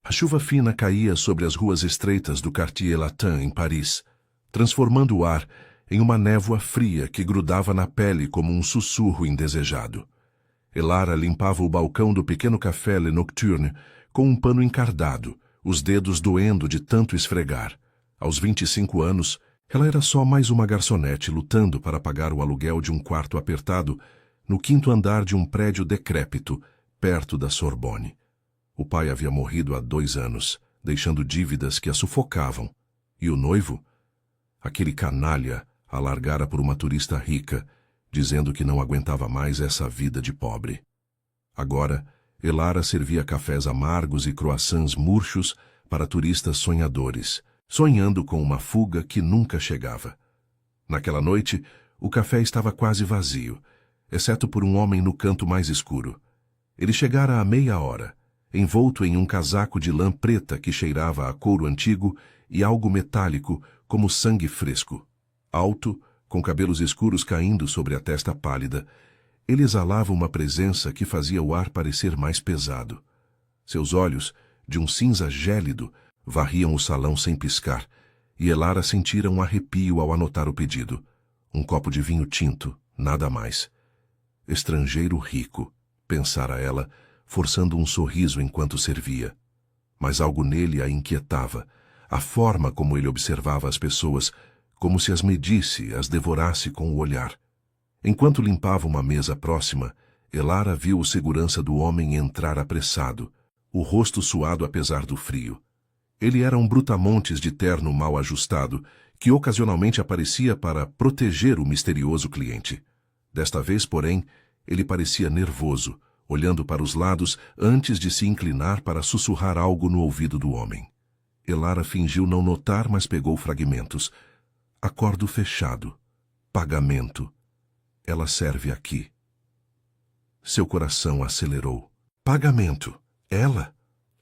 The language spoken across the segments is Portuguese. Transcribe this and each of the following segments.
A chuva fina caía sobre as ruas estreitas do Quartier Latin, em Paris, transformando o ar em uma névoa fria que grudava na pele como um sussurro indesejado. Elara limpava o balcão do pequeno café Le Nocturne com um pano encardado, os dedos doendo de tanto esfregar. Aos 25 anos, ela era só mais uma garçonete lutando para pagar o aluguel de um quarto apertado no 5º andar de um prédio decrépito, perto da Sorbonne. O pai havia morrido há 2 anos, deixando dívidas que a sufocavam. E o noivo? Aquele canalha a largara por uma turista rica, dizendo que não aguentava mais essa vida de pobre. Agora, Elara servia cafés amargos e croissants murchos para turistas sonhadores, sonhando com uma fuga que nunca chegava. Naquela noite, o café estava quase vazio, exceto por um homem no canto mais escuro. Ele chegara à meia hora, envolto em um casaco de lã preta que cheirava a couro antigo e algo metálico como sangue fresco. Alto, com cabelos escuros caindo sobre a testa pálida, ele exalava uma presença que fazia o ar parecer mais pesado. Seus olhos, de um cinza gélido, varriam o salão sem piscar, e Elara sentira um arrepio ao anotar o pedido. Um copo de vinho tinto, nada mais. Estrangeiro rico, pensara ela, forçando um sorriso enquanto servia. Mas algo nele a inquietava, a forma como ele observava as pessoas, como se as medisse, as devorasse com o olhar. Enquanto limpava uma mesa próxima, Elara viu o segurança do homem entrar apressado, o rosto suado apesar do frio. Ele era um brutamontes de terno mal ajustado, que ocasionalmente aparecia para proteger o misterioso cliente. Desta vez, porém, ele parecia nervoso, olhando para os lados antes de se inclinar para sussurrar algo no ouvido do homem. Elara fingiu não notar, mas pegou fragmentos. Acordo fechado. Pagamento. Ela serve aqui. Seu coração acelerou. Pagamento. Ela?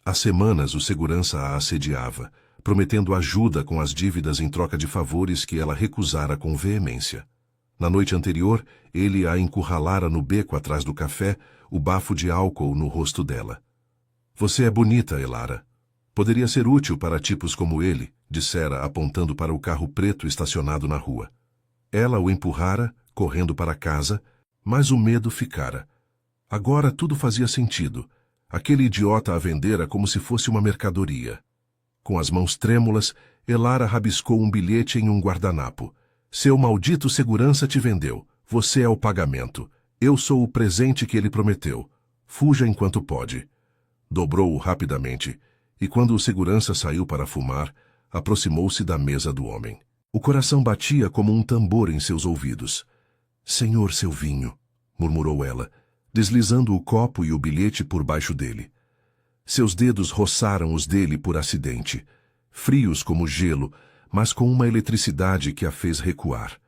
Há semanas o segurança a assediava, prometendo ajuda com as dívidas em troca de favores que ela recusara com veemência. Na noite anterior, ele a encurralara no beco atrás do café, o bafo de álcool no rosto dela. Você é bonita, Elara. Poderia ser útil para tipos como ele, dissera, apontando para o carro preto estacionado na rua. Ela o empurrara, correndo para casa, mas o medo ficara. Agora tudo fazia sentido. Aquele idiota a vendera como se fosse uma mercadoria. Com as mãos trêmulas, Elara rabiscou um bilhete em um guardanapo. Seu maldito segurança te vendeu. Você é o pagamento. Eu sou o presente que ele prometeu. Fuja enquanto pode. Dobrou-o rapidamente, e quando o segurança saiu para fumar, aproximou-se da mesa do homem. O coração batia como um tambor em seus ouvidos. Senhor, seu vinho, murmurou ela, deslizando o copo e o bilhete por baixo dele. Seus dedos roçaram os dele por acidente, frios como gelo, mas com uma eletricidade que a fez recuar.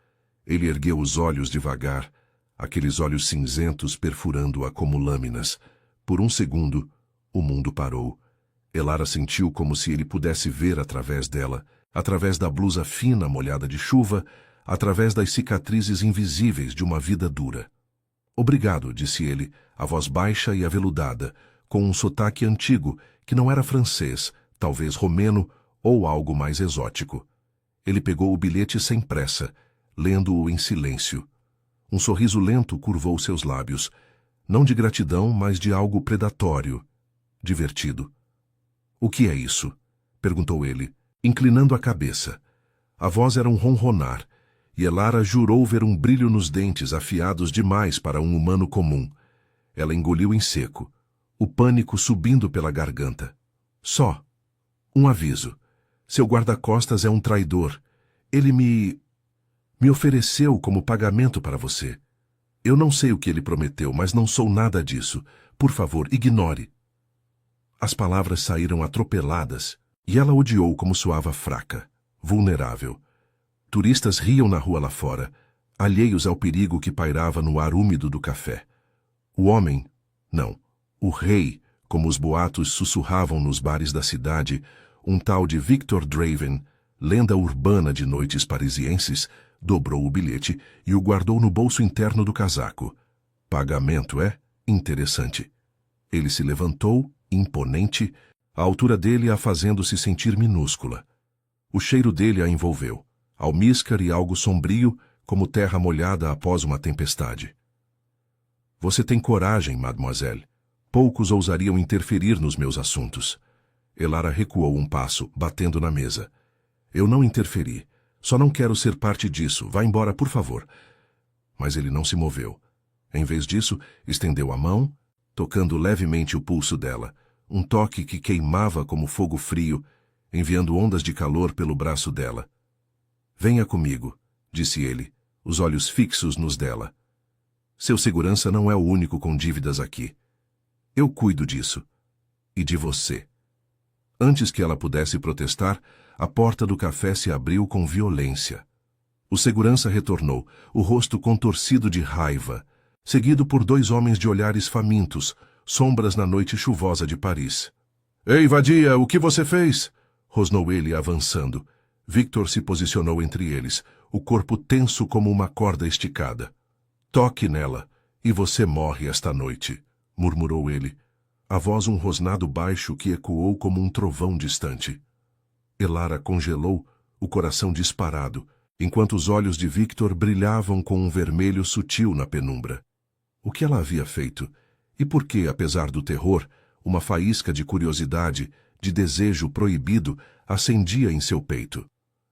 Ele ergueu os olhos devagar, aqueles olhos cinzentos perfurando-a como lâminas. Por um segundo, o mundo parou. Elara sentiu como se ele pudesse ver através dela, através da blusa fina molhada de chuva, através das cicatrizes invisíveis de uma vida dura. Obrigado, disse ele, a voz baixa e aveludada, com um sotaque antigo, que não era francês, talvez romeno ou algo mais exótico. Ele pegou o bilhete sem pressa, lendo-o em silêncio. Um sorriso lento curvou seus lábios, não de gratidão, mas de algo predatório, divertido. O que é isso? Perguntou ele, inclinando a cabeça. A voz era um ronronar, e Elara jurou ver um brilho nos dentes afiados demais para um humano comum. Ela engoliu em seco, o pânico subindo pela garganta. Só. Um aviso. Seu guarda-costas é um traidor. Ele me ofereceu como pagamento para você. Eu não sei o que ele prometeu, mas não sou nada disso. Por favor, ignore. As palavras saíram atropeladas, e ela odiou como soava fraca, vulnerável. Turistas riam na rua lá fora, alheios ao perigo que pairava no ar úmido do café. O homem, não, o rei, como os boatos sussurravam nos bares da cidade, um tal de Victor Draven, lenda urbana de noites parisienses, dobrou o bilhete e o guardou no bolso interno do casaco. Pagamento, é? Interessante. Ele se levantou, imponente, a altura dele a fazendo-se sentir minúscula. O cheiro dele a envolveu, almíscar e algo sombrio, como terra molhada após uma tempestade. Você tem coragem, mademoiselle. Poucos ousariam interferir nos meus assuntos. Elara recuou um passo, batendo na mesa. Eu não interferi. Só não quero ser parte disso. Vá embora, por favor. Mas ele não se moveu. Em vez disso, estendeu a mão, tocando levemente o pulso dela, um toque que queimava como fogo frio, enviando ondas de calor pelo braço dela. Venha comigo, disse ele, os olhos fixos nos dela. Seu segurança não é o único com dívidas aqui. Eu cuido disso. E de você. Antes que ela pudesse protestar, a porta do café se abriu com violência. O segurança retornou, o rosto contorcido de raiva, seguido por dois homens de olhares famintos, sombras na noite chuvosa de Paris. Ei, vadia, o que você fez? Rosnou ele, avançando. Victor se posicionou entre eles, o corpo tenso como uma corda esticada. Toque nela, e você morre esta noite, murmurou ele, a voz um rosnado baixo que ecoou como um trovão distante. Elara congelou, o coração disparado, enquanto os olhos de Victor brilhavam com um vermelho sutil na penumbra. O que ela havia feito? E por que, apesar do terror, uma faísca de curiosidade, de desejo proibido, acendia em seu peito?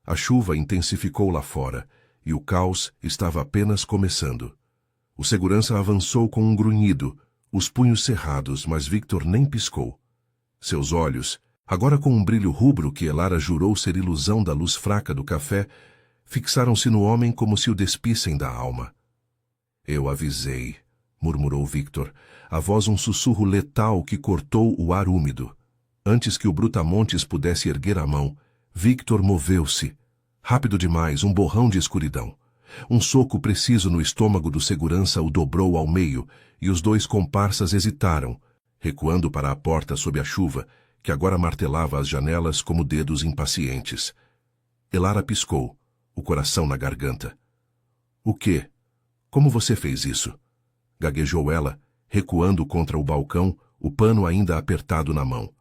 A chuva intensificou lá fora, e o caos estava apenas começando. O segurança avançou com um grunhido, os punhos cerrados, mas Victor nem piscou. Seus olhos, agora com um brilho rubro que Elara jurou ser ilusão da luz fraca do café, fixaram-se no homem como se o despissem da alma. Eu avisei, murmurou Victor, a voz um sussurro letal que cortou o ar úmido. Antes que o brutamontes pudesse erguer a mão, Victor moveu-se. Rápido demais, um borrão de escuridão. Um soco preciso no estômago do segurança o dobrou ao meio, e os dois comparsas hesitaram, recuando para a porta sob a chuva, que agora martelava as janelas como dedos impacientes. Elara piscou, o coração na garganta. O quê? Como você fez isso? Gaguejou ela, recuando contra o balcão, o pano ainda apertado na mão.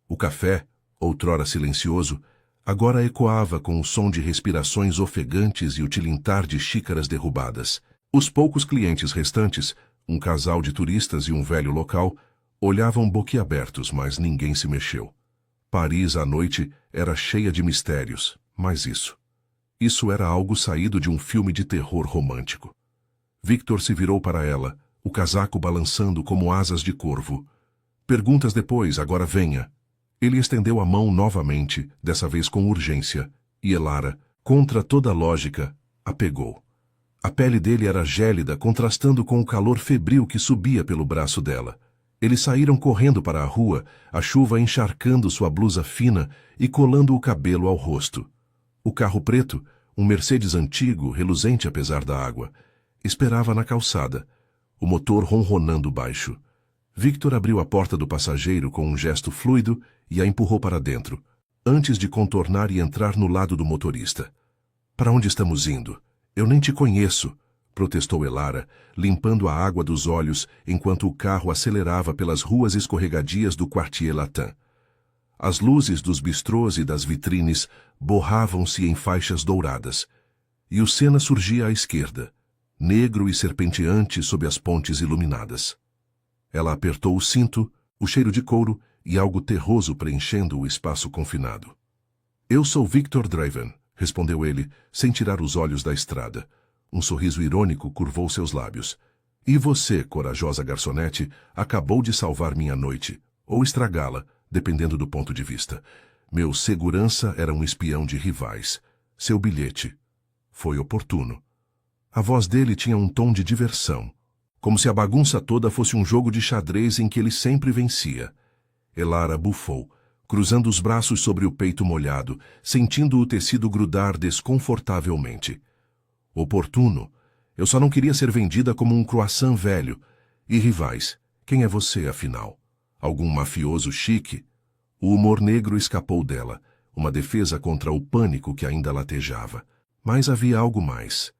O café, outrora silencioso, agora ecoava com o som de respirações ofegantes e o tilintar de xícaras derrubadas. Os poucos clientes restantes, um casal de turistas e um velho local, olhavam boquiabertos, mas ninguém se mexeu. Paris à noite era cheia de mistérios, mas isso era algo saído de um filme de terror romântico. Victor se virou para ela, o casaco balançando como asas de corvo. Perguntas depois, agora venha. Ele estendeu a mão novamente, dessa vez com urgência, e Elara, contra toda lógica, a pegou. A pele dele era gélida, contrastando com o calor febril que subia pelo braço dela. Eles saíram correndo para a rua, a chuva encharcando sua blusa fina e colando o cabelo ao rosto. O carro preto, um Mercedes antigo, reluzente apesar da água, esperava na calçada, o motor ronronando baixo. Victor abriu a porta do passageiro com um gesto fluido e a empurrou para dentro, antes de contornar e entrar no lado do motorista. Para onde estamos indo? Eu nem te conheço, protestou Elara, limpando a água dos olhos enquanto o carro acelerava pelas ruas escorregadias do Quartier Latin. As luzes dos bistrôs e das vitrines borravam-se em faixas douradas, e o Sena surgia à esquerda, negro e serpenteante sob as pontes iluminadas. Ela apertou o cinto, o cheiro de couro e algo terroso preenchendo o espaço confinado. Eu sou Victor Draven, respondeu ele, sem tirar os olhos da estrada. Um sorriso irônico curvou seus lábios. E você, corajosa garçonete, acabou de salvar minha noite, ou estragá-la, dependendo do ponto de vista. Meu segurança era um espião de rivais. Seu bilhete foi oportuno. A voz dele tinha um tom de diversão, como se a bagunça toda fosse um jogo de xadrez em que ele sempre vencia. Elara bufou, cruzando os braços sobre o peito molhado, sentindo o tecido grudar desconfortavelmente. Oportuno. Eu só não queria ser vendida como um croissant velho. E rivais, quem é você, afinal? Algum mafioso chique? O humor negro escapou dela, uma defesa contra o pânico que ainda latejava. Mas havia algo mais.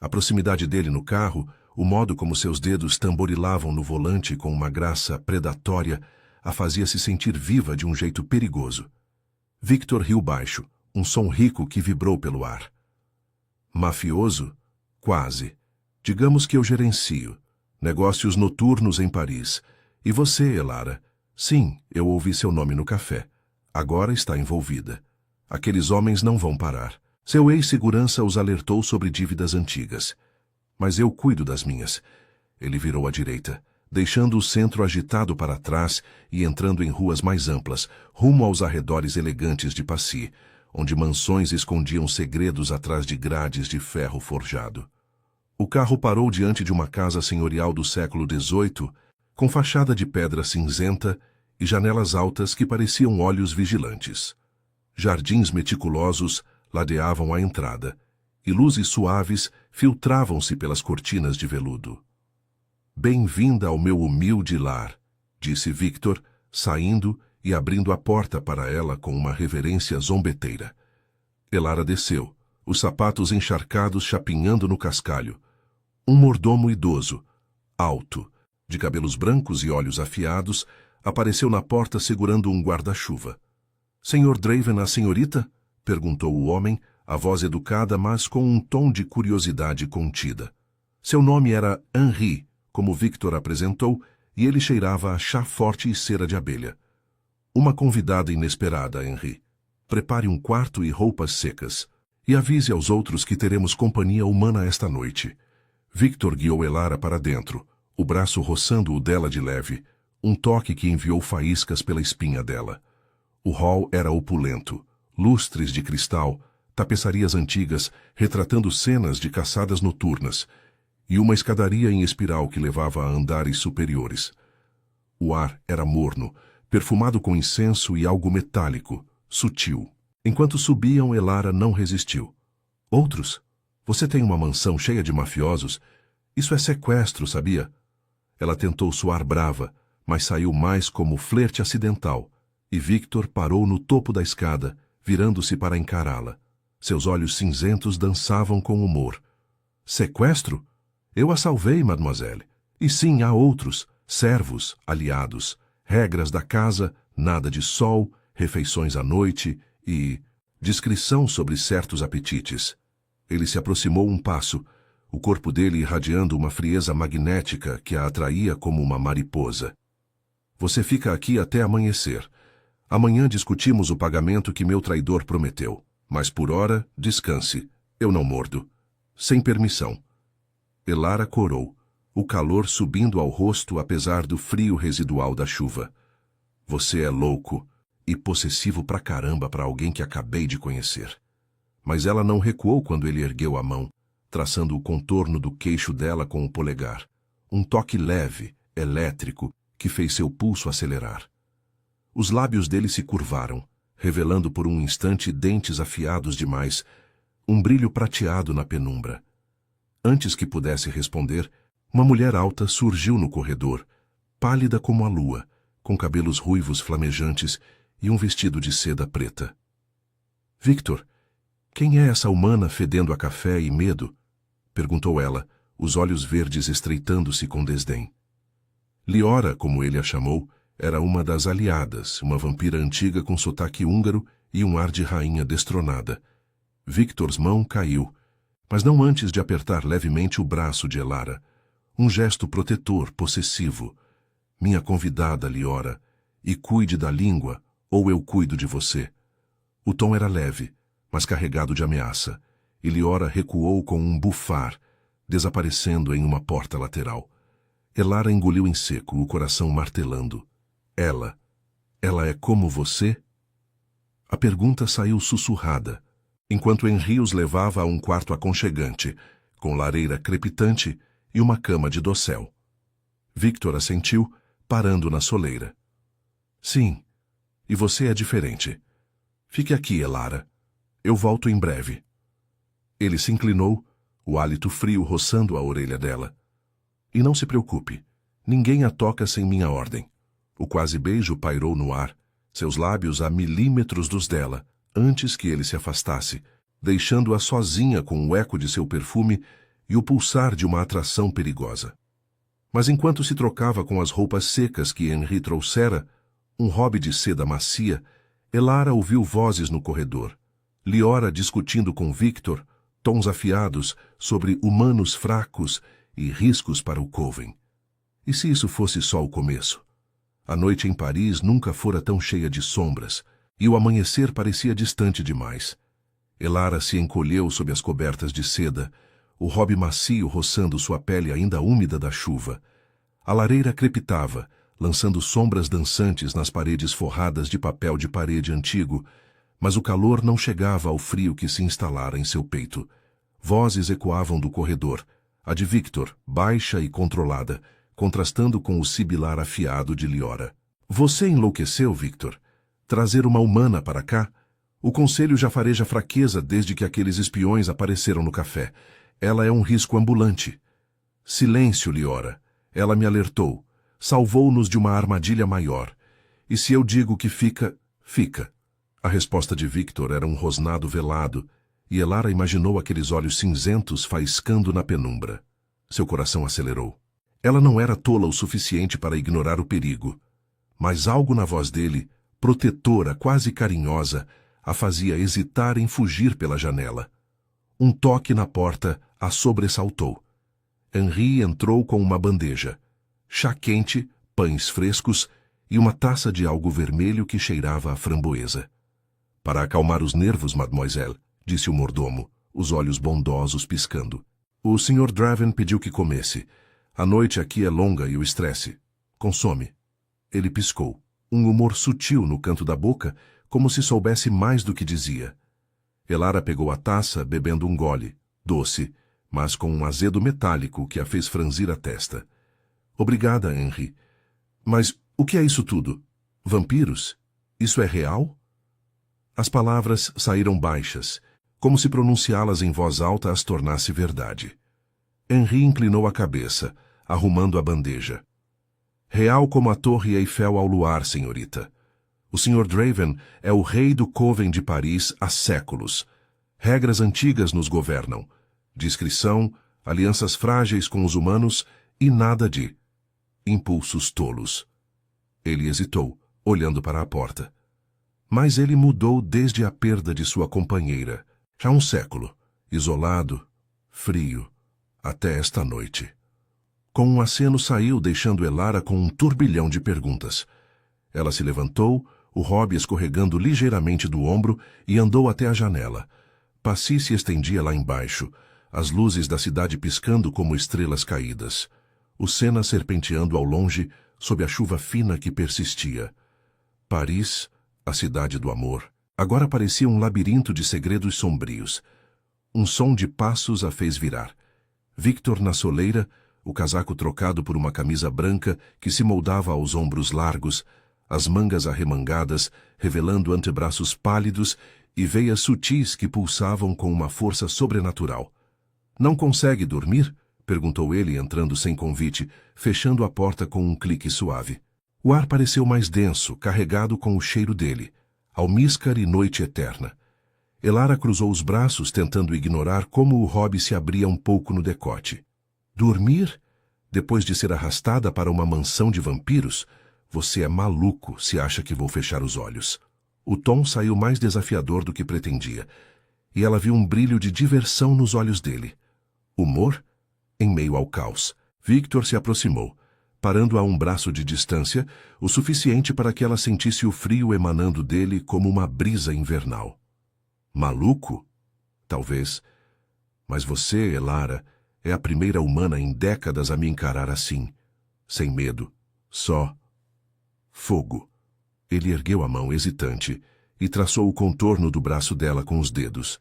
A proximidade dele no carro, o modo como seus dedos tamborilavam no volante com uma graça predatória, a fazia se sentir viva de um jeito perigoso. Victor riu baixo, um som rico que vibrou pelo ar. Mafioso? Quase. Digamos que eu gerencio. Negócios noturnos em Paris. E você, Elara? Sim, eu ouvi seu nome no café. Agora está envolvida. Aqueles homens não vão parar. Seu ex-segurança os alertou sobre dívidas antigas. Mas eu cuido das minhas. Ele virou à direita, deixando o centro agitado para trás e entrando em ruas mais amplas, rumo aos arredores elegantes de Passy, onde mansões escondiam segredos atrás de grades de ferro forjado. O carro parou diante de uma casa senhorial do século XVIII, com fachada de pedra cinzenta e janelas altas que pareciam olhos vigilantes. Jardins meticulosos ladeavam a entrada, e luzes suaves filtravam-se pelas cortinas de veludo. "Bem-vinda ao meu humilde lar", disse Victor, saindo e abrindo a porta para ela com uma reverência zombeteira. Elara desceu, os sapatos encharcados chapinhando no cascalho. Um mordomo idoso, alto, de cabelos brancos e olhos afiados, apareceu na porta segurando um guarda-chuva. "Senhor Draven, a senhorita?" perguntou o homem, a voz educada, mas com um tom de curiosidade contida. Seu nome era Henri, como Victor apresentou, e ele cheirava a chá forte e cera de abelha. "Uma convidada inesperada, Henri. Prepare um quarto e roupas secas. E avise aos outros que teremos companhia humana esta noite." Victor guiou Elara para dentro, o braço roçando o dela de leve, um toque que enviou faíscas pela espinha dela. O hall era opulento, lustres de cristal, tapeçarias antigas retratando cenas de caçadas noturnas, e uma escadaria em espiral que levava a andares superiores. O ar era morno, perfumado com incenso e algo metálico, sutil. Enquanto subiam, Elara não resistiu. "Outros? Você tem uma mansão cheia de mafiosos? Isso é sequestro, sabia?" Ela tentou soar brava, mas saiu mais como flerte acidental, e Victor parou no topo da escada, virando-se para encará-la. Seus olhos cinzentos dançavam com humor. "Sequestro? Eu a salvei, mademoiselle. E sim, há outros, servos, aliados, regras da casa, nada de sol, refeições à noite e discrição sobre certos apetites." Ele se aproximou um passo, o corpo dele irradiando uma frieza magnética que a atraía como uma mariposa. "Você fica aqui até amanhecer. Amanhã discutimos o pagamento que meu traidor prometeu. Mas por ora, descanse. Eu não mordo. Sem permissão." Elara corou, o calor subindo ao rosto apesar do frio residual da chuva. "Você é louco e possessivo pra caramba para alguém que acabei de conhecer." Mas ela não recuou quando ele ergueu a mão, traçando o contorno do queixo dela com o polegar. Um toque leve, elétrico, que fez seu pulso acelerar. Os lábios dele se curvaram, revelando por um instante dentes afiados demais, um brilho prateado na penumbra. Antes que pudesse responder, uma mulher alta surgiu no corredor, pálida como a lua, com cabelos ruivos flamejantes e um vestido de seda preta. "Victor, quem é essa humana fedendo a café e medo?" perguntou ela, os olhos verdes estreitando-se com desdém. Liora, como ele a chamou, era uma das aliadas, uma vampira antiga com sotaque húngaro e um ar de rainha destronada. Victor's mão caiu, mas não antes de apertar levemente o braço de Elara. Um gesto protetor, possessivo. "Minha convidada, Liora, e cuide da língua, ou eu cuido de você." O tom era leve, mas carregado de ameaça, e Liora recuou com um bufar, desaparecendo em uma porta lateral. Elara engoliu em seco, o coração martelando. Ela é como você?" A pergunta saiu sussurrada, enquanto Henri os levava a um quarto aconchegante, com lareira crepitante e uma cama de dossel. Victor assentiu, parando na soleira. "Sim, e você é diferente. Fique aqui, Elara. Eu volto em breve." Ele se inclinou, o hálito frio roçando a orelha dela. "E não se preocupe, ninguém a toca sem minha ordem." O quase beijo pairou no ar, seus lábios a milímetros dos dela, antes que ele se afastasse, deixando-a sozinha com o eco de seu perfume e o pulsar de uma atração perigosa. Mas enquanto se trocava com as roupas secas que Henri trouxera, Um hobby de seda macia, Elara ouviu vozes no corredor. Liora discutindo com Victor, tons afiados sobre humanos fracos e riscos para o Coven. E se isso fosse só o começo? A noite em Paris nunca fora tão cheia de sombras, e o amanhecer parecia distante demais. Elara se encolheu sob as cobertas de seda, o hobby macio roçando sua pele ainda úmida da chuva. A lareira crepitava, lançando sombras dançantes nas paredes forradas de papel de parede antigo, mas o calor não chegava ao frio que se instalara em seu peito. Vozes ecoavam do corredor, a de Victor, baixa e controlada, contrastando com o sibilar afiado de Liora. Você enlouqueceu, Victor? Trazer uma humana para cá? O conselho já fareja fraqueza desde que aqueles espiões apareceram no café. Ela é um risco ambulante. Silêncio, Liora. Ela me alertou. Salvou-nos de uma armadilha maior. E se eu digo que fica, fica. A resposta de Victor era um rosnado velado, e Elara imaginou aqueles olhos cinzentos faiscando na penumbra. Seu coração acelerou. Ela não era tola o suficiente para ignorar o perigo, mas algo na voz dele, protetora, quase carinhosa, a fazia hesitar em fugir pela janela. Um toque na porta a sobressaltou. Henri entrou com uma bandeja. Chá quente, pães frescos e uma taça de algo vermelho que cheirava a framboesa. Para acalmar os nervos, mademoiselle, disse o mordomo, os olhos bondosos piscando. O Sr. Draven pediu que comesse. A noite aqui é longa e o estresse. Consome. Ele piscou, um humor sutil no canto da boca, como se soubesse mais do que dizia. Elara pegou a taça, bebendo um gole, doce, mas com um azedo metálico que a fez franzir a testa. Obrigada, Henri. Mas o que é isso tudo? Vampiros? Isso é real? As palavras saíram baixas, como se pronunciá-las em voz alta as tornasse verdade. Henri inclinou a cabeça, arrumando a bandeja. Real como a Torre Eiffel ao luar, senhorita. O Sr. Draven é o rei do Coven de Paris há séculos. Regras antigas nos governam. Discrição, alianças frágeis com os humanos e nada de impulsos tolos. Ele hesitou, olhando para a porta. Mas ele mudou desde a perda de sua companheira. Já um século, isolado, frio, até esta noite. Com um aceno saiu, deixando Elara com um turbilhão de perguntas. Ela se levantou, o hobby escorregando ligeiramente do ombro, e andou até a janela. Passy se estendia lá embaixo, as luzes da cidade piscando como estrelas caídas. O Sena serpenteando ao longe, sob a chuva fina que persistia. Paris, a cidade do amor, agora parecia um labirinto de segredos sombrios. Um som de passos a fez virar. Victor na soleira, o casaco trocado por uma camisa branca que se moldava aos ombros largos, as mangas arremangadas, revelando antebraços pálidos e veias sutis que pulsavam com uma força sobrenatural. Não consegue dormir? Perguntou ele, entrando sem convite, fechando a porta com um clique suave. O ar pareceu mais denso, carregado com o cheiro dele, almíscar e noite eterna. Elara cruzou os braços, tentando ignorar como o hobby se abria um pouco no decote. Dormir? Depois de ser arrastada para uma mansão de vampiros? Você é maluco se acha que vou fechar os olhos. O tom saiu mais desafiador do que pretendia, e ela viu um brilho de diversão nos olhos dele. Humor? Em meio ao caos. Victor se aproximou, parando a um braço de distância, o suficiente para que ela sentisse o frio emanando dele como uma brisa invernal. Maluco? Talvez. Mas você, Elara, é a primeira humana em décadas a me encarar assim. Sem medo. Só. Fogo. Ele ergueu a mão hesitante e traçou o contorno do braço dela com os dedos.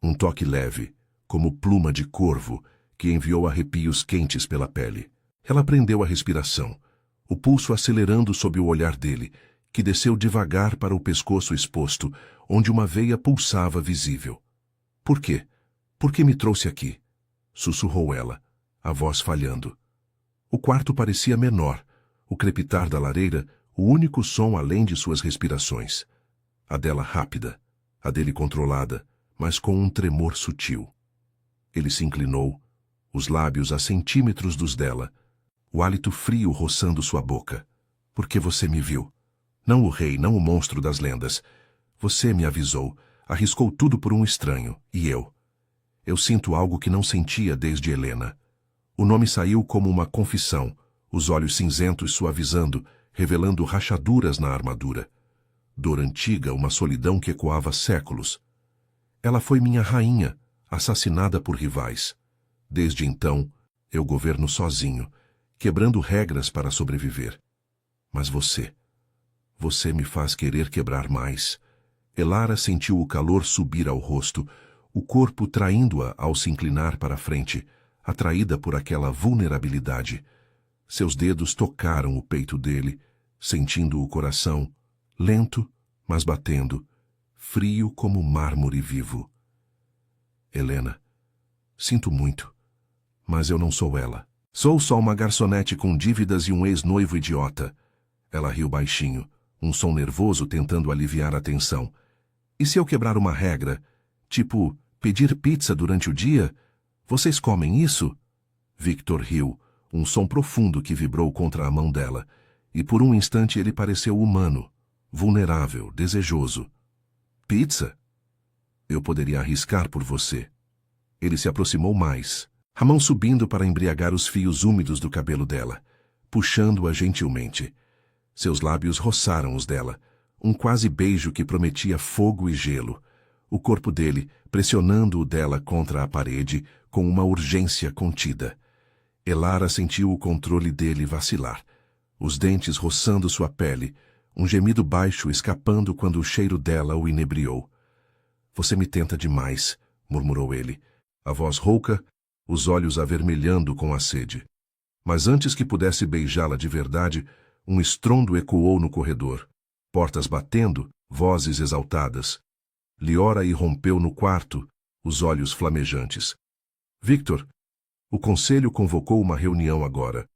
Um toque leve, como pluma de corvo, que enviou arrepios quentes pela pele. Ela prendeu a respiração, o pulso acelerando sob o olhar dele, que desceu devagar para o pescoço exposto, onde uma veia pulsava visível. Por quê? Por que me trouxe aqui? Sussurrou ela, a voz falhando. O quarto parecia menor, o crepitar da lareira, o único som além de suas respirações. A dela rápida, a dele controlada, mas com um tremor sutil. Ele se inclinou, os lábios a centímetros dos dela, o hálito frio roçando sua boca. Por que você me viu? Não o rei, não o monstro das lendas. Você me avisou, arriscou tudo por um estranho, e eu? Eu sinto algo que não sentia desde Helena. O nome saiu como uma confissão, os olhos cinzentos suavizando, revelando rachaduras na armadura. Dor antiga, uma solidão que ecoava séculos. Ela foi minha rainha, assassinada por rivais. Desde então, eu governo sozinho, quebrando regras para sobreviver. Mas você me faz querer quebrar mais. Elara sentiu o calor subir ao rosto, o corpo traindo-a ao se inclinar para a frente, atraída por aquela vulnerabilidade. Seus dedos tocaram o peito dele, sentindo o coração, lento, mas batendo, frio como mármore vivo. Helena, sinto muito, mas eu não sou ela. Sou só uma garçonete com dívidas e um ex-noivo idiota. Ela riu baixinho, um som nervoso tentando aliviar a tensão. E se eu quebrar uma regra, tipo, pedir pizza durante o dia? Vocês comem isso? Victor riu, um som profundo que vibrou contra a mão dela, e por um instante ele pareceu humano, vulnerável, desejoso. Pizza? Eu poderia arriscar por você. Ele se aproximou mais, a mão subindo para embriagar os fios úmidos do cabelo dela, puxando-a gentilmente. Seus lábios roçaram os dela, um quase beijo que prometia fogo e gelo. O corpo dele pressionando o dela contra a parede com uma urgência contida. Elara sentiu o controle dele vacilar, os dentes roçando sua pele, um gemido baixo escapando quando o cheiro dela o inebriou. Você me tenta demais, murmurou ele, a voz rouca, os olhos avermelhando com a sede. Mas antes que pudesse beijá-la de verdade, um estrondo ecoou no corredor. Portas batendo, vozes exaltadas. Liora irrompeu no quarto, os olhos flamejantes. Victor, o conselho convocou uma reunião agora.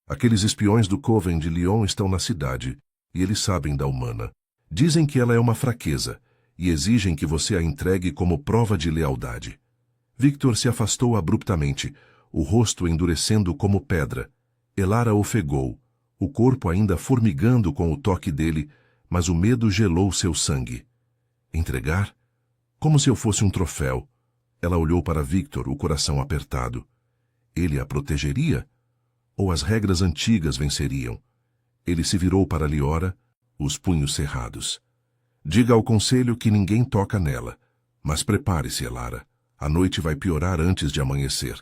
Aqueles espiões do Coven de Lyon estão na cidade, e eles sabem da humana. Dizem que ela é uma fraqueza, e exigem que você a entregue como prova de lealdade. Victor se afastou abruptamente, o rosto endurecendo como pedra. Elara ofegou, o corpo ainda formigando com o toque dele, mas o medo gelou seu sangue. Entregar? Como se eu fosse um troféu. Ela olhou para Victor, o coração apertado. Ele a protegeria? Ou as regras antigas venceriam? Ele se virou para Liora, os punhos cerrados. Diga ao conselho que ninguém toca nela. Mas prepare-se, Elara. A noite vai piorar antes de amanhecer.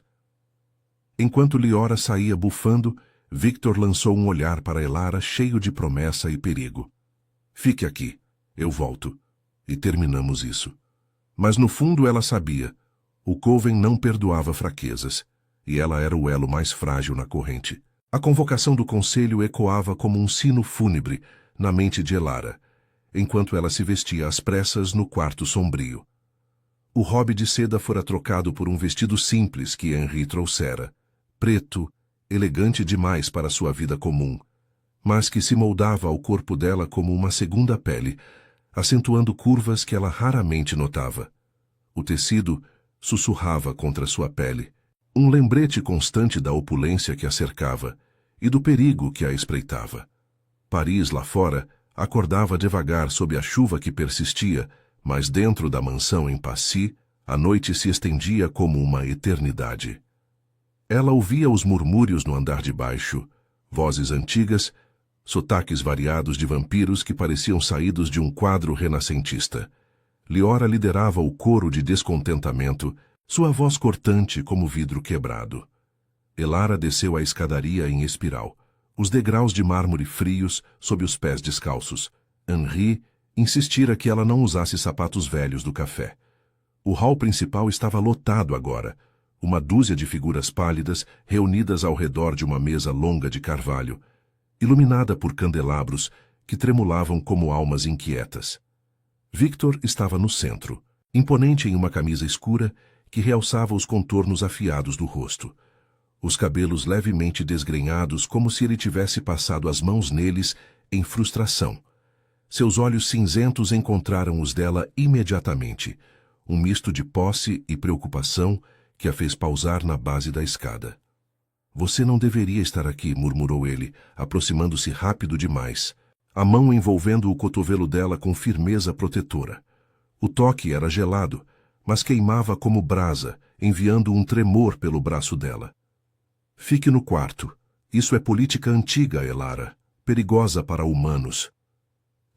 Enquanto Liora saía bufando, Victor lançou um olhar para Elara cheio de promessa e perigo. Fique aqui, eu volto. E terminamos isso. Mas no fundo ela sabia. O Coven não perdoava fraquezas, e ela era o elo mais frágil na corrente. A convocação do conselho ecoava como um sino fúnebre na mente de Elara, enquanto ela se vestia às pressas no quarto sombrio. O robe de seda fora trocado por um vestido simples que Henri trouxera, preto, elegante demais para sua vida comum, mas que se moldava ao corpo dela como uma segunda pele, acentuando curvas que ela raramente notava. O tecido sussurrava contra sua pele, um lembrete constante da opulência que a cercava e do perigo que a espreitava. Paris, lá fora, acordava devagar sob a chuva que persistia, mas dentro da mansão em Passy, a noite se estendia como uma eternidade. Ela ouvia os murmúrios no andar de baixo, vozes antigas, sotaques variados de vampiros que pareciam saídos de um quadro renascentista. Liora liderava o coro de descontentamento, sua voz cortante como vidro quebrado. Elara desceu a escadaria em espiral, os degraus de mármore frios sob os pés descalços. Henri insistira que ela não usasse sapatos velhos do café. O hall principal estava lotado agora, uma dúzia de figuras pálidas reunidas ao redor de uma mesa longa de carvalho, iluminada por candelabros que tremulavam como almas inquietas. Victor estava no centro, imponente em uma camisa escura que realçava os contornos afiados do rosto. Os cabelos levemente desgrenhados como se ele tivesse passado as mãos neles em frustração. Seus olhos cinzentos encontraram os dela imediatamente, um misto de posse e preocupação que a fez pausar na base da escada. Você não deveria estar aqui, murmurou ele, aproximando-se rápido demais. a mão envolvendo o cotovelo dela com firmeza protetora. O toque era gelado, mas queimava como brasa, enviando um tremor pelo braço dela. Fique no quarto. Isso é política antiga, Elara, perigosa para humanos.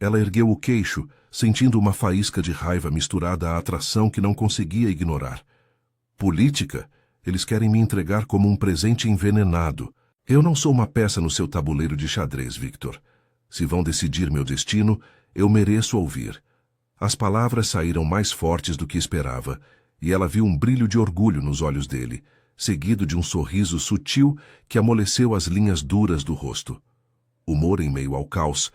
Ela ergueu o queixo, sentindo uma faísca de raiva misturada à atração que não conseguia ignorar. Política? Eles querem me entregar como um presente envenenado. Eu não sou uma peça no seu tabuleiro de xadrez, Victor. Se vão decidir meu destino, eu mereço ouvir. As palavras saíram mais fortes do que esperava, e ela viu um brilho de orgulho nos olhos dele, seguido de um sorriso sutil que amoleceu as linhas duras do rosto. Humor em meio ao caos,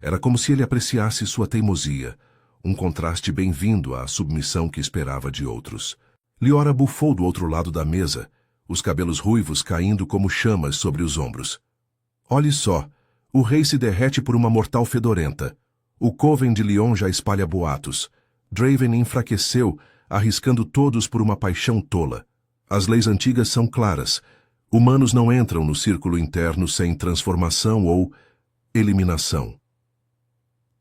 era como se ele apreciasse sua teimosia, um contraste bem-vindo à submissão que esperava de outros. Liora bufou do outro lado da mesa, os cabelos ruivos caindo como chamas sobre os ombros. Olhe só, o rei se derrete por uma mortal fedorenta. O Coven de Lyon já espalha boatos. Draven enfraqueceu, arriscando todos por uma paixão tola. As leis antigas são claras. Humanos não entram no círculo interno sem transformação ou eliminação.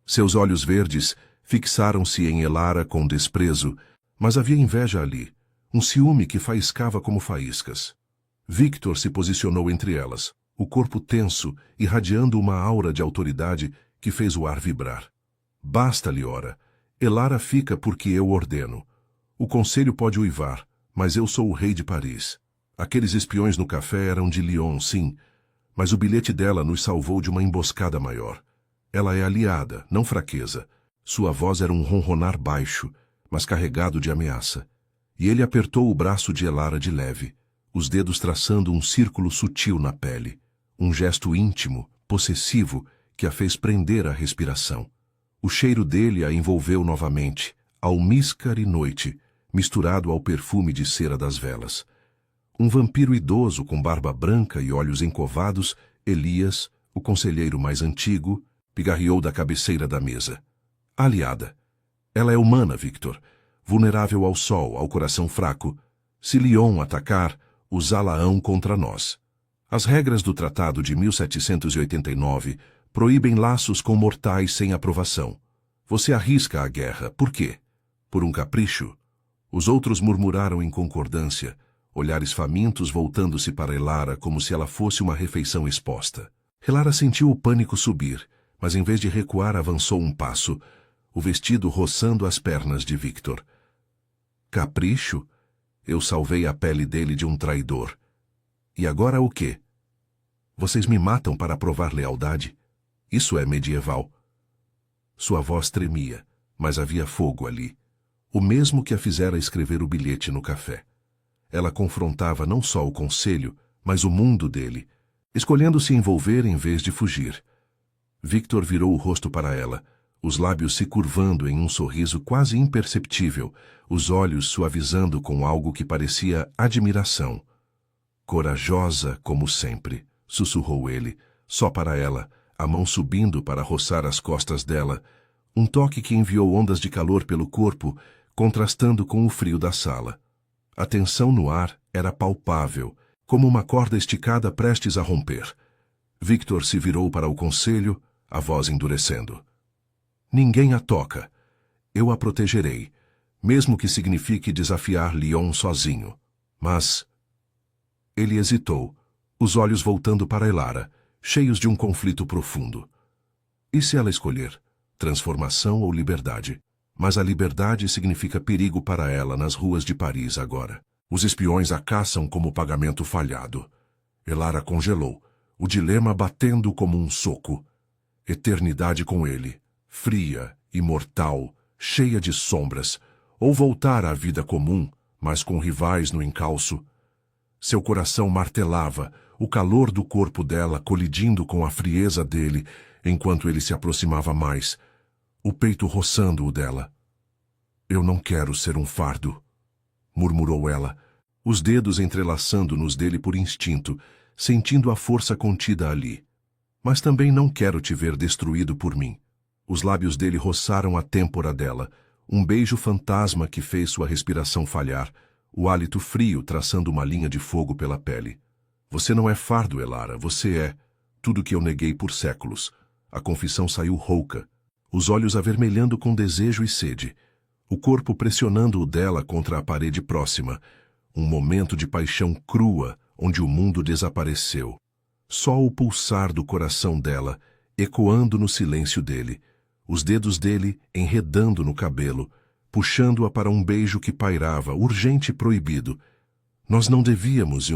Seus olhos verdes fixaram-se em Elara com desprezo, mas havia inveja ali, um ciúme que faiscava como faíscas. Victor se posicionou entre elas, o corpo tenso, irradiando uma aura de autoridade que fez o ar vibrar. Basta, Liora. Elara fica porque eu ordeno. O conselho pode uivar, mas eu sou o rei de Paris. Aqueles espiões no café eram de Lyon, sim, mas o bilhete dela nos salvou de uma emboscada maior. Ela é aliada, não fraqueza. Sua voz era um ronronar baixo, mas carregado de ameaça. E ele apertou o braço de Elara de leve, os dedos traçando um círculo sutil na pele. Um gesto íntimo, possessivo, que a fez prender a respiração. O cheiro dele a envolveu novamente, almíscar e noite, misturado ao perfume de cera das velas. Um vampiro idoso com barba branca e olhos encovados, Elias, o conselheiro mais antigo, pigarreou da cabeceira da mesa. Aliada. Ela é humana, Victor. Vulnerável ao sol, ao coração fraco. Se Lyon atacar, usá-la-ão contra nós. As regras do Tratado de 1789 proíbem laços com mortais sem aprovação. Você arrisca a guerra. Por quê? Por um capricho? Os outros murmuraram em concordância, olhares famintos voltando-se para Elara como se ela fosse uma refeição exposta. Elara sentiu o pânico subir, mas em vez de recuar avançou um passo, o vestido roçando as pernas de Victor. Capricho? Eu salvei a pele dele de um traidor. E agora o quê? Vocês me matam para provar lealdade? Isso é medieval. Sua voz tremia, mas havia fogo ali. O mesmo que a fizera escrever o bilhete no café. Ela confrontava não só o conselho, mas o mundo dele, escolhendo se envolver em vez de fugir. Victor virou o rosto para ela, os lábios se curvando em um sorriso quase imperceptível, os olhos suavizando com algo que parecia admiração. Corajosa como sempre, sussurrou ele, só para ela, a mão subindo para roçar as costas dela, um toque que enviou ondas de calor pelo corpo, contrastando com o frio da sala. A tensão no ar era palpável, como uma corda esticada prestes a romper. Victor se virou para o conselho, a voz endurecendo. Ninguém a toca. Eu a protegerei, mesmo que signifique desafiar Lyon sozinho. Mas... Ele hesitou, os olhos voltando para Elara, cheios de um conflito profundo. E se ela escolher? Transformação ou liberdade? Mas a liberdade significa perigo para ela nas ruas de Paris agora. Os espiões a caçam como pagamento falhado. Elara congelou, o dilema batendo como um soco. Eternidade com ele, fria, imortal, cheia de sombras, ou voltar à vida comum, mas com rivais no encalço. Seu coração martelava, o calor do corpo dela colidindo com a frieza dele, enquanto ele se aproximava mais, o peito roçando o dela. Eu não quero ser um fardo, murmurou ela, os dedos entrelaçando nos dele por instinto, sentindo a força contida ali. Mas também não quero te ver destruído por mim. Os lábios dele roçaram a têmpora dela, um beijo fantasma que fez sua respiração falhar, o hálito frio traçando uma linha de fogo pela pele. Você não é fardo, Elara, você é tudo que eu neguei por séculos. A confissão saiu rouca, os olhos avermelhando com desejo e sede, o corpo pressionando o dela contra a parede próxima, um momento de paixão crua onde o mundo desapareceu. Só o pulsar do coração dela, ecoando no silêncio dele, os dedos dele enredando no cabelo, puxando-a para um beijo que pairava, urgente e proibido. Nós não devíamos,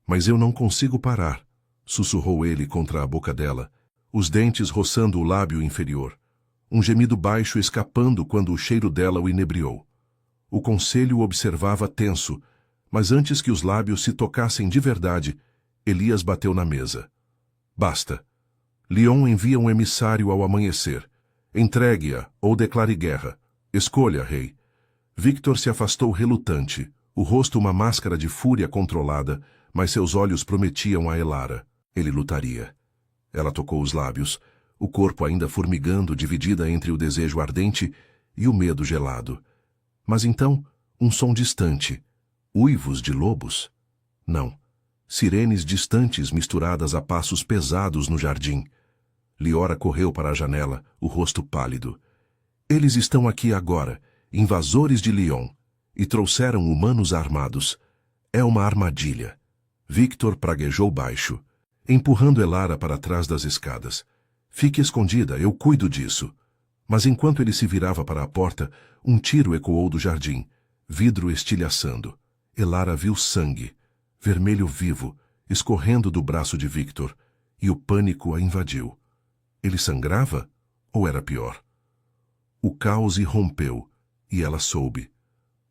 mas eu não consigo parar, sussurrou ele contra a boca dela, os dentes roçando o lábio inferior, um gemido baixo escapando quando o cheiro dela o inebriou. O conselho o observava tenso, mas antes que os lábios se tocassem de verdade, Elias bateu na mesa. Basta. Lion envia um emissário ao amanhecer. Entregue-a ou declare guerra. Escolha, rei. Victor se afastou relutante, o rosto uma máscara de fúria controlada, mas seus olhos prometiam a Elara. Ele lutaria. Ela tocou os lábios, o corpo ainda formigando, dividida entre o desejo ardente e o medo gelado. Mas então, um som distante. Uivos de lobos? Não. Sirenes distantes misturadas a passos pesados no jardim. Liora correu para a janela, o rosto pálido. Eles estão aqui agora, invasores de Lyon, e trouxeram humanos armados. É uma armadilha. Victor praguejou baixo, empurrando Elara para trás das escadas. Fique escondida, eu cuido disso. Mas enquanto ele se virava para a porta, um tiro ecoou do jardim, vidro estilhaçando. Elara viu sangue, vermelho vivo, escorrendo do braço de Victor, e o pânico a invadiu. Ele sangrava? Ou era pior? O caos irrompeu, e ela soube.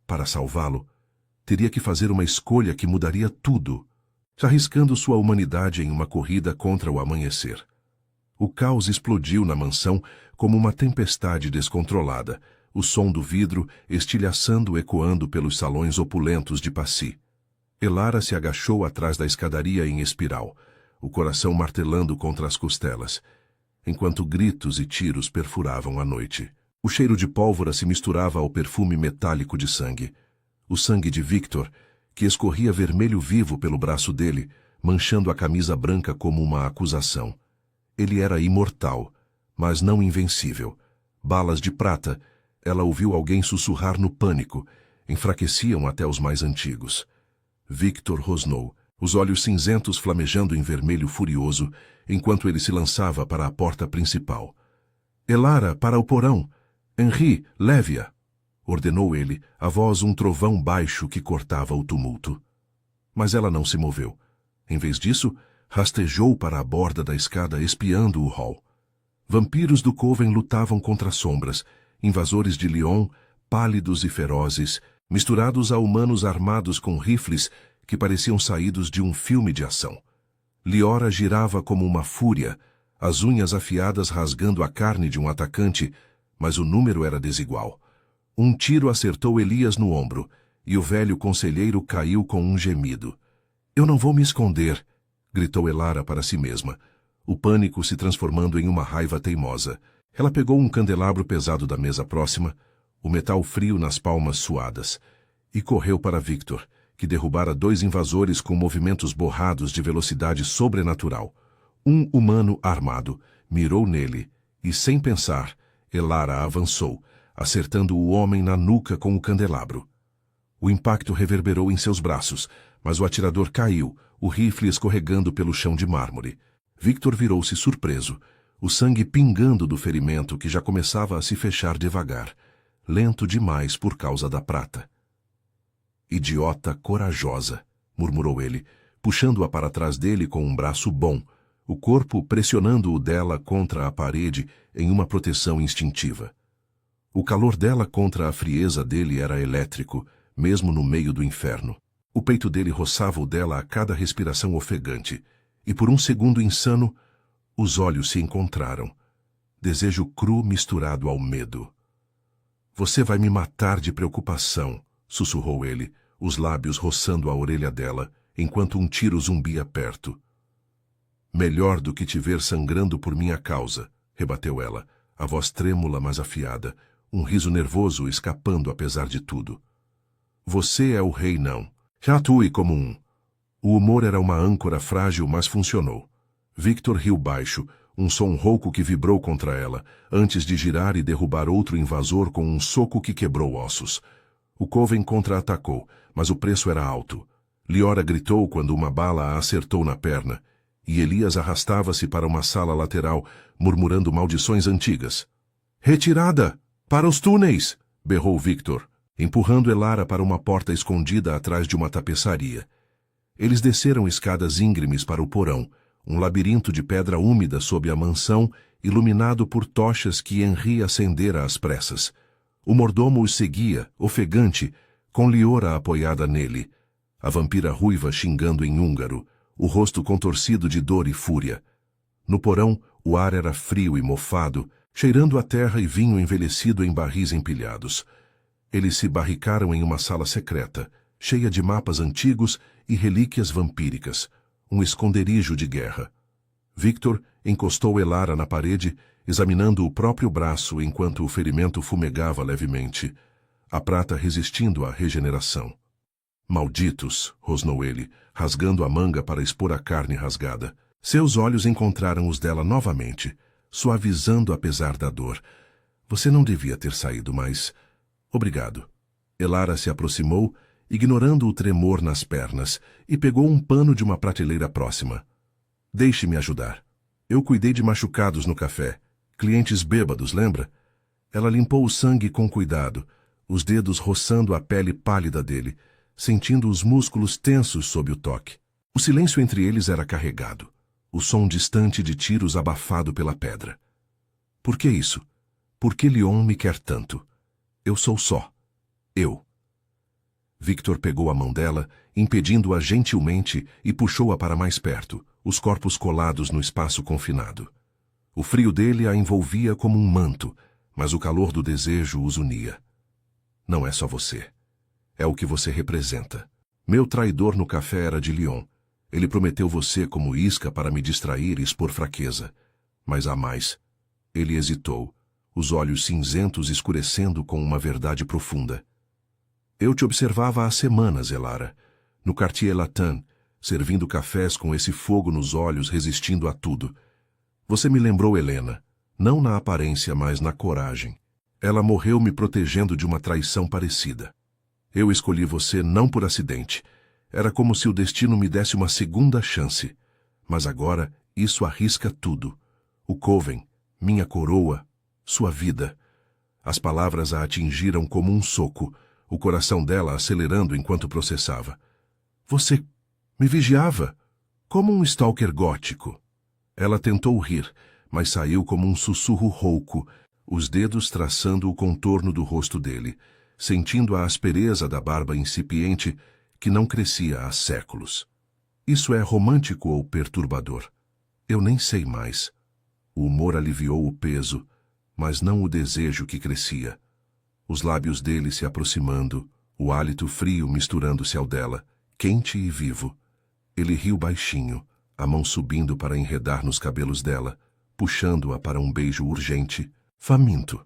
Para salvá-lo, teria que fazer uma escolha que mudaria tudo, arriscando sua humanidade em uma corrida contra o amanhecer. O caos explodiu na mansão como uma tempestade descontrolada, o som do vidro estilhaçando ecoando pelos salões opulentos de Passy. Elara se agachou atrás da escadaria em espiral, o coração martelando contra as costelas, enquanto gritos e tiros perfuravam a noite. O cheiro de pólvora se misturava ao perfume metálico de sangue. O sangue de Victor, que escorria vermelho vivo pelo braço dele, manchando a camisa branca como uma acusação. Ele era imortal, mas não invencível. Balas de prata, ela ouviu alguém sussurrar no pânico, enfraqueciam até os mais antigos. Victor rosnou, os olhos cinzentos flamejando em vermelho furioso, enquanto ele se lançava para a porta principal. Elara, para o porão! Henri, leve-a! Ordenou ele, a voz um trovão baixo que cortava o tumulto. Mas ela não se moveu. Em vez disso, rastejou para a borda da escada espiando o hall. Vampiros do Coven lutavam contra sombras, invasores de Lyon, pálidos e ferozes, misturados a humanos armados com rifles que pareciam saídos de um filme de ação. Liora girava como uma fúria, as unhas afiadas rasgando a carne de um atacante, mas o número era desigual. Um tiro acertou Elias no ombro, e o velho conselheiro caiu com um gemido. Eu não vou me esconder, gritou Elara para si mesma, o pânico se transformando em uma raiva teimosa. Ela pegou um candelabro pesado da mesa próxima, o metal frio nas palmas suadas, e correu para Victor, que derrubara 2 invasores com movimentos borrados de velocidade sobrenatural. Um humano armado mirou nele, e sem pensar, Elara avançou, acertando o homem na nuca com o candelabro. O impacto reverberou em seus braços, mas o atirador caiu, o rifle escorregando pelo chão de mármore. Victor virou-se surpreso, o sangue pingando do ferimento que já começava a se fechar devagar, lento demais por causa da prata. Idiota corajosa, murmurou ele, puxando-a para trás dele com um braço bom, o corpo pressionando o dela contra a parede em uma proteção instintiva. O calor dela contra a frieza dele era elétrico, mesmo no meio do inferno. O peito dele roçava o dela a cada respiração ofegante, e por um segundo insano, os olhos se encontraram. Desejo cru misturado ao medo. Você vai me matar de preocupação, sussurrou ele, os lábios roçando a orelha dela, enquanto um tiro zumbia perto. Melhor do que te ver sangrando por minha causa, rebateu ela, a voz trêmula mas afiada, um riso nervoso escapando apesar de tudo. Você é o rei não. Já atue como um. O humor era uma âncora frágil, mas funcionou. Victor riu baixo, Um som rouco que vibrou contra ela, antes de girar e derrubar outro invasor com um soco que quebrou ossos. O Coven contra-atacou, mas o preço era alto. Liora gritou quando uma bala a acertou na perna, e Elias arrastava-se para uma sala lateral, murmurando maldições antigas. "Retirada! Para os túneis!" berrou Victor, empurrando Elara para uma porta escondida atrás de uma tapeçaria. Eles desceram escadas íngremes para o porão, um labirinto de pedra úmida sob a mansão, iluminado por tochas que Henri acendera às pressas. O mordomo os seguia, ofegante, com Liora apoiada nele, a vampira ruiva xingando em húngaro, o rosto contorcido de dor e fúria. No porão, o ar era frio e mofado, cheirando a terra e vinho envelhecido em barris empilhados. Eles se barricaram em uma sala secreta, cheia de mapas antigos e relíquias vampíricas, um esconderijo de guerra. Victor encostou Elara na parede, examinando o próprio braço enquanto o ferimento fumegava levemente, a prata resistindo à regeneração. "Malditos!" rosnou ele, rasgando a manga para expor a carne rasgada. Seus olhos encontraram os dela novamente, suavizando apesar da dor. "Você não devia ter saído, mas... Obrigado." Elara se aproximou, ignorando o tremor nas pernas, e pegou um pano de uma prateleira próxima. "Deixe-me ajudar. Eu cuidei de machucados no café. Clientes bêbados, lembra?" Ela limpou o sangue com cuidado, os dedos roçando a pele pálida dele, sentindo os músculos tensos sob o toque. O silêncio entre eles era carregado, o som distante de tiros abafado pela pedra. "Por que isso? Por que Lyon me quer tanto? Eu sou só. Eu." Victor pegou a mão dela, impedindo-a gentilmente, e puxou-a para mais perto, os corpos colados no espaço confinado. O frio dele a envolvia como um manto, mas o calor do desejo os unia. "Não é só você. É o que você representa. Meu traidor no café era de Lyon. Ele prometeu você como isca para me distrair e expor fraqueza. Mas há mais." Ele hesitou, os olhos cinzentos escurecendo com uma verdade profunda. "Eu te observava há semanas, Elara, no Quartier Latin, servindo cafés com esse fogo nos olhos resistindo a tudo. Você me lembrou Helena, não na aparência, mas na coragem. Ela morreu me protegendo de uma traição parecida. Eu escolhi você não por acidente. Era como se o destino me desse uma segunda chance. Mas agora isso arrisca tudo. O Coven, minha coroa, sua vida." As palavras a atingiram como um soco, o coração dela acelerando enquanto processava. "Você me vigiava? Como um stalker gótico." Ela tentou rir, mas saiu como um sussurro rouco, os dedos traçando o contorno do rosto dele, sentindo a aspereza da barba incipiente que não crescia há séculos. "Isso é romântico ou perturbador? Eu nem sei mais." O humor aliviou o peso, mas não o desejo que crescia. Os lábios dele se aproximando, o hálito frio misturando-se ao dela, quente e vivo. Ele riu baixinho, a mão subindo para enredar nos cabelos dela, puxando-a para um beijo urgente, faminto.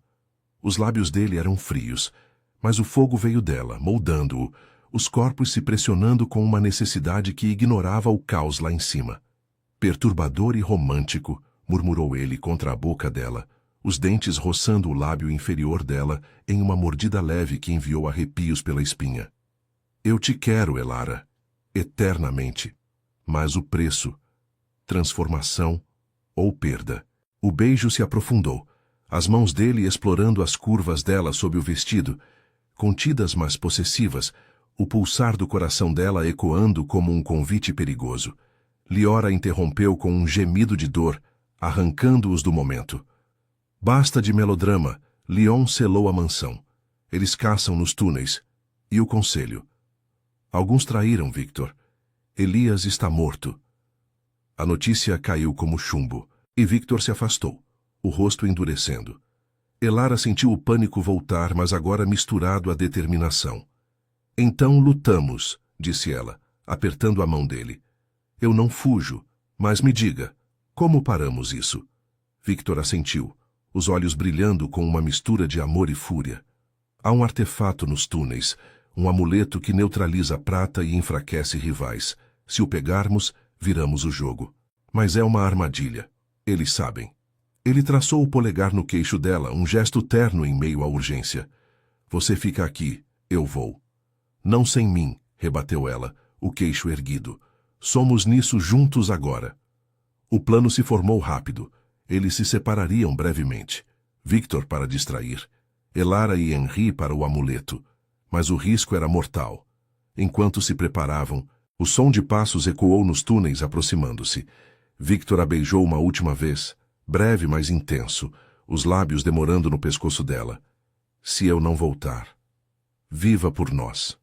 Os lábios dele eram frios, mas o fogo veio dela, moldando-o, os corpos se pressionando com uma necessidade que ignorava o caos lá em cima. "Perturbador e romântico", murmurou ele contra a boca dela, os dentes roçando o lábio inferior dela em uma mordida leve que enviou arrepios pela espinha. "Eu te quero, Elara, eternamente. Mas o preço, transformação ou perda." O beijo se aprofundou, as mãos dele explorando as curvas dela sob o vestido, contidas mas possessivas, o pulsar do coração dela ecoando como um convite perigoso. Liora interrompeu com um gemido de dor, arrancando-os do momento. "Basta de melodrama." Lyon selou a mansão. Eles caçam nos túneis. E o conselho? "Alguns traíram Victor. Elias está morto." A notícia caiu como chumbo, e Victor se afastou, o rosto endurecendo. Elara sentiu o pânico voltar, mas agora misturado à determinação. "Então lutamos", disse ela, apertando a mão dele. "Eu não fujo, mas me diga, como paramos isso?" Victor assentiu, os olhos brilhando com uma mistura de amor e fúria. "Há um artefato nos túneis, um amuleto que neutraliza a prata e enfraquece rivais. Se o pegarmos, viramos o jogo. Mas é uma armadilha. Eles sabem. Ele traçou o polegar no queixo dela, um gesto terno em meio à urgência. Você fica aqui, eu vou. Não sem mim, rebateu ela, o queixo erguido. Somos nisso juntos agora. O plano se formou rápido. Eles se separariam brevemente. Victor para distrair. Elara e Henri para o amuleto. Mas o risco era mortal. Enquanto se preparavam, o som de passos ecoou nos túneis aproximando-se. Victor a beijou uma última vez, breve, mas intenso, os lábios demorando no pescoço dela. Se eu não voltar, viva por nós.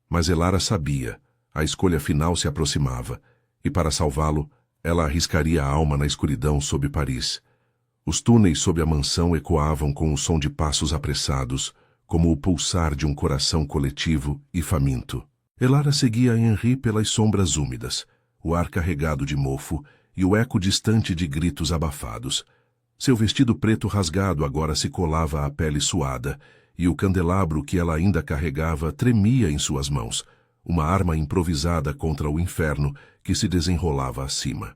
Mas Elara sabia, a escolha final se aproximava, e para salvá-lo, ela arriscaria a alma na escuridão sob Paris. Os túneis sob a mansão ecoavam com o som de passos apressados, como o pulsar de um coração coletivo e faminto. Elara seguia Henri pelas sombras úmidas, o ar carregado de mofo e o eco distante de gritos abafados. Seu vestido preto rasgado agora se colava à pele suada, e o candelabro que ela ainda carregava tremia em suas mãos, uma arma improvisada contra o inferno que se desenrolava acima.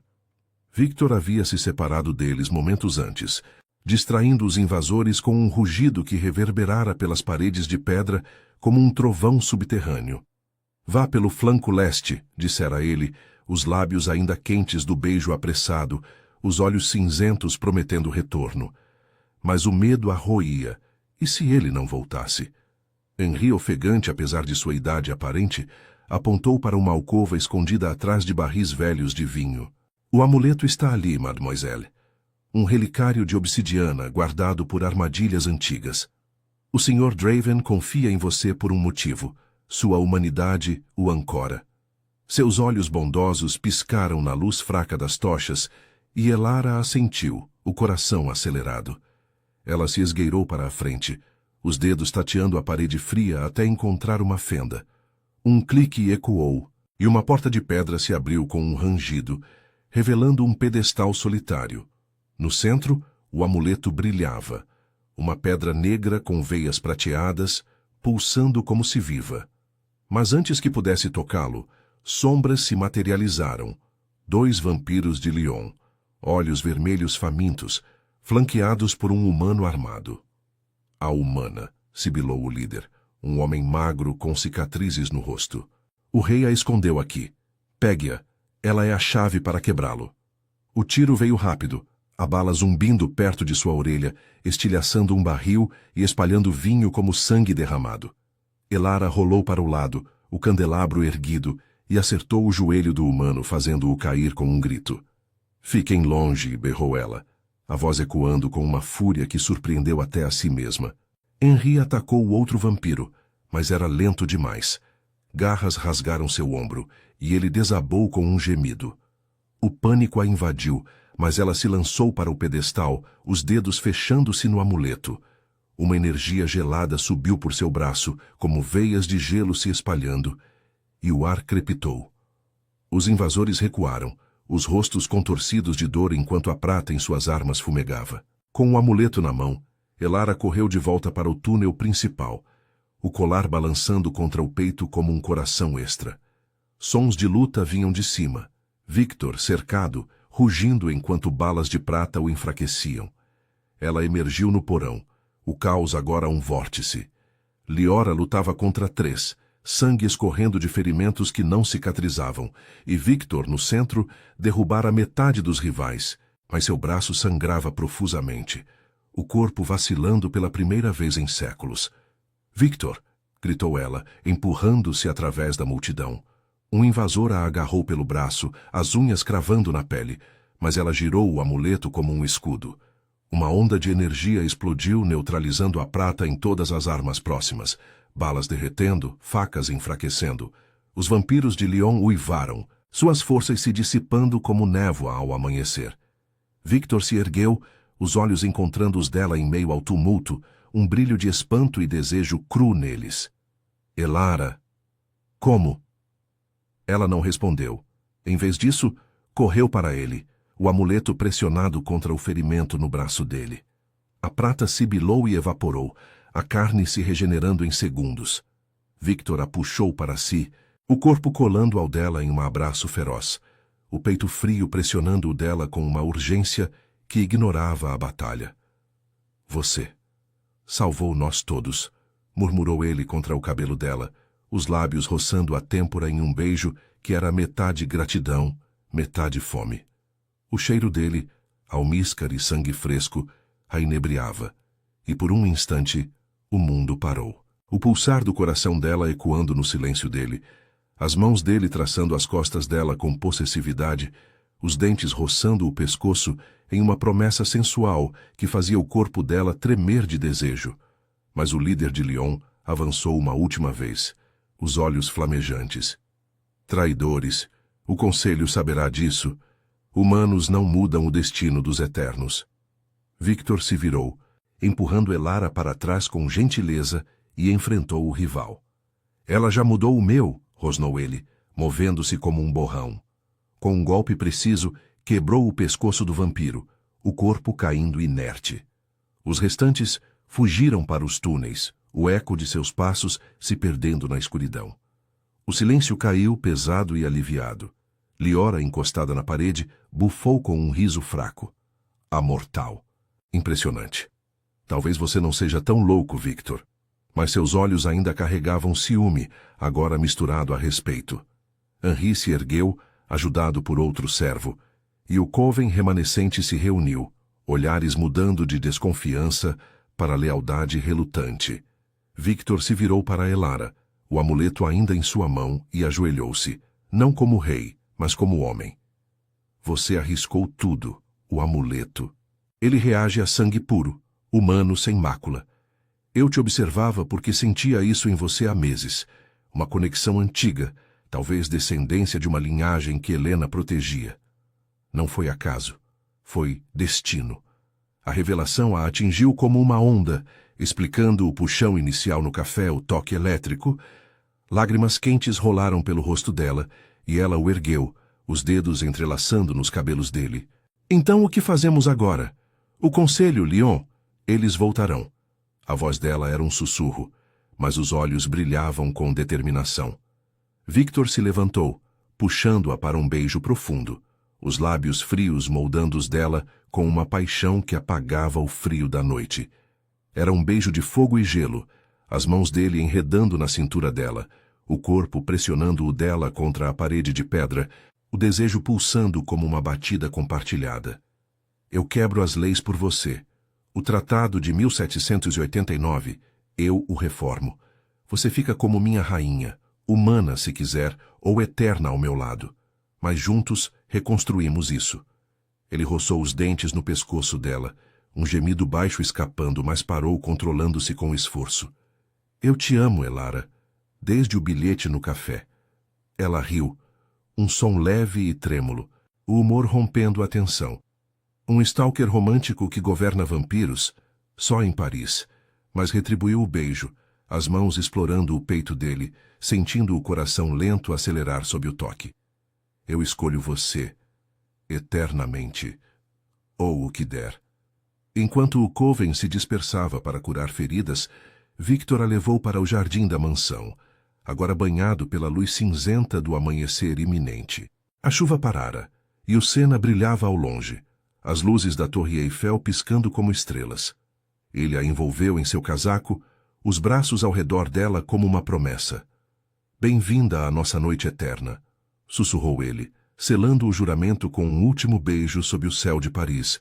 Victor havia se separado deles momentos antes, distraindo os invasores com um rugido que reverberara pelas paredes de pedra como um trovão subterrâneo. Vá pelo flanco leste, dissera ele, os lábios ainda quentes do beijo apressado, os olhos cinzentos prometendo retorno. Mas o medo a roía. E se ele não voltasse? Henri, ofegante apesar de sua idade aparente, apontou para uma alcova escondida atrás de barris velhos de vinho. O amuleto está ali, mademoiselle. Um relicário de obsidiana guardado por armadilhas antigas. O Sr. Draven confia em você por um motivo. Sua humanidade o ancora. Seus olhos bondosos piscaram na luz fraca das tochas e Elara assentiu, o coração acelerado. Ela se esgueirou para a frente, os dedos tateando a parede fria até encontrar uma fenda. Um clique ecoou, e uma porta de pedra se abriu com um rangido, revelando um pedestal solitário. No centro, o amuleto brilhava, uma pedra negra com veias prateadas, pulsando como se viva. Mas antes que pudesse tocá-lo, sombras se materializaram. 2 vampiros de Lyon, olhos vermelhos famintos, flanqueados por um humano armado. A humana, sibilou o líder, um homem magro com cicatrizes no rosto. O rei a escondeu aqui. Pegue-a, ela é a chave para quebrá-lo. O tiro veio rápido, a bala zumbindo perto de sua orelha, estilhaçando um barril e espalhando vinho como sangue derramado. Elara rolou para o lado, o candelabro erguido, e acertou o joelho do humano, fazendo-o cair com um grito. Fiquem longe, berrou ela, a voz ecoando com uma fúria que surpreendeu até a si mesma. Henri atacou o outro vampiro, mas era lento demais. Garras rasgaram seu ombro, e ele desabou com um gemido. O pânico a invadiu, mas ela se lançou para o pedestal, os dedos fechando-se no amuleto. Uma energia gelada subiu por seu braço, como veias de gelo se espalhando, e o ar crepitou. Os invasores recuaram, os rostos contorcidos de dor enquanto a prata em suas armas fumegava. Com o amuleto na mão, Elara correu de volta para o túnel principal, o colar balançando contra o peito como um coração extra. Sons de luta vinham de cima. Victor, cercado, rugindo enquanto balas de prata o enfraqueciam. Ela emergiu no porão, o caos agora um vórtice. Liora lutava contra 3, sangue escorrendo de ferimentos que não cicatrizavam, e Victor, no centro, derrubara metade dos rivais, mas seu braço sangrava profusamente, o corpo vacilando pela primeira vez em séculos. Victor! Gritou ela, empurrando-se através da multidão. Um invasor a agarrou pelo braço, as unhas cravando na pele, mas ela girou o amuleto como um escudo. Uma onda de energia explodiu, neutralizando a prata em todas as armas próximas. Balas derretendo, facas enfraquecendo. Os vampiros de Lyon uivaram, suas forças se dissipando como névoa ao amanhecer. Victor se ergueu, os olhos encontrando os dela em meio ao tumulto, um brilho de espanto e desejo cru neles. Elara! Como? Ela não respondeu. Em vez disso, correu para ele, o amuleto pressionado contra o ferimento no braço dele. A prata sibilou e evaporou, a carne se regenerando em segundos. Victor a puxou para si, o corpo colando ao dela em um abraço feroz, o peito frio pressionando o dela com uma urgência que ignorava a batalha. Você salvou nós todos, murmurou ele contra o cabelo dela, os lábios roçando a têmpora em um beijo que era metade gratidão, metade fome. O cheiro dele, almíscar e sangue fresco, a inebriava, e por um instante o mundo parou. O pulsar do coração dela ecoando no silêncio dele, as mãos dele traçando as costas dela com possessividade, os dentes roçando o pescoço em uma promessa sensual que fazia o corpo dela tremer de desejo. Mas o líder de Lyon avançou uma última vez, os olhos flamejantes. Traidores, o conselho saberá disso. Humanos não mudam o destino dos eternos. Victor se virou, empurrando Elara para trás com gentileza, e enfrentou o rival. Ela já mudou o meu, rosnou ele, movendo-se como um borrão. Com um golpe preciso, quebrou o pescoço do vampiro, o corpo caindo inerte. Os restantes fugiram para os túneis, o eco de seus passos se perdendo na escuridão. O silêncio caiu pesado e aliviado. Liora, encostada na parede, bufou com um riso fraco. A mortal. Impressionante. Talvez você não seja tão louco, Victor. Mas seus olhos ainda carregavam ciúme, agora misturado a respeito. Henri se ergueu, ajudado por outro servo, e o coven remanescente se reuniu, olhares mudando de desconfiança para lealdade relutante. Victor se virou para Elara, o amuleto ainda em sua mão, e ajoelhou-se, não como rei, mas como homem. Você arriscou tudo, o amuleto. Ele reage a sangue puro, humano sem mácula. Eu te observava porque sentia isso em você há meses, uma conexão antiga, talvez descendência de uma linhagem que Helena protegia. Não foi acaso, foi destino. A revelação a atingiu como uma onda, explicando o puxão inicial no café, o toque elétrico. Lágrimas quentes rolaram pelo rosto dela, e ela o ergueu, os dedos entrelaçando nos cabelos dele. Então o que fazemos agora? O conselho, Lyon. Eles voltarão. A voz dela era um sussurro, mas os olhos brilhavam com determinação. Victor se levantou, puxando-a para um beijo profundo, os lábios frios moldando os dela com uma paixão que apagava o frio da noite. Era um beijo de fogo e gelo, as mãos dele enredando na cintura dela, o corpo pressionando o dela contra a parede de pedra, o desejo pulsando como uma batida compartilhada. Eu quebro as leis por você. O Tratado de 1789, eu o reformo. Você fica como minha rainha, humana se quiser, ou eterna ao meu lado. Mas juntos reconstruímos isso. Ele roçou os dentes no pescoço dela, um gemido baixo escapando, mas parou controlando-se com esforço. Eu te amo, Elara, desde o bilhete no café. Ela riu, um som leve e trêmulo, o humor rompendo a tensão. Um stalker romântico que governa vampiros, só em Paris, mas retribuiu o beijo, as mãos explorando o peito dele, sentindo o coração lento acelerar sob o toque. Eu escolho você, eternamente, ou o que der. Enquanto o coven se dispersava para curar feridas, Victor a levou para o jardim da mansão, agora banhado pela luz cinzenta do amanhecer iminente. A chuva parara, e o Sena brilhava ao longe, as luzes da Torre Eiffel piscando como estrelas. Ele a envolveu em seu casaco, os braços ao redor dela como uma promessa. Bem-vinda à nossa noite eterna, sussurrou ele, selando o juramento com um último beijo sob o céu de Paris,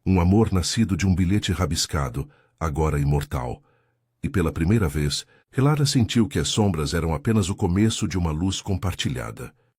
um amor nascido de um bilhete rabiscado, agora imortal. E pela primeira vez, Elara sentiu que as sombras eram apenas o começo de uma luz compartilhada.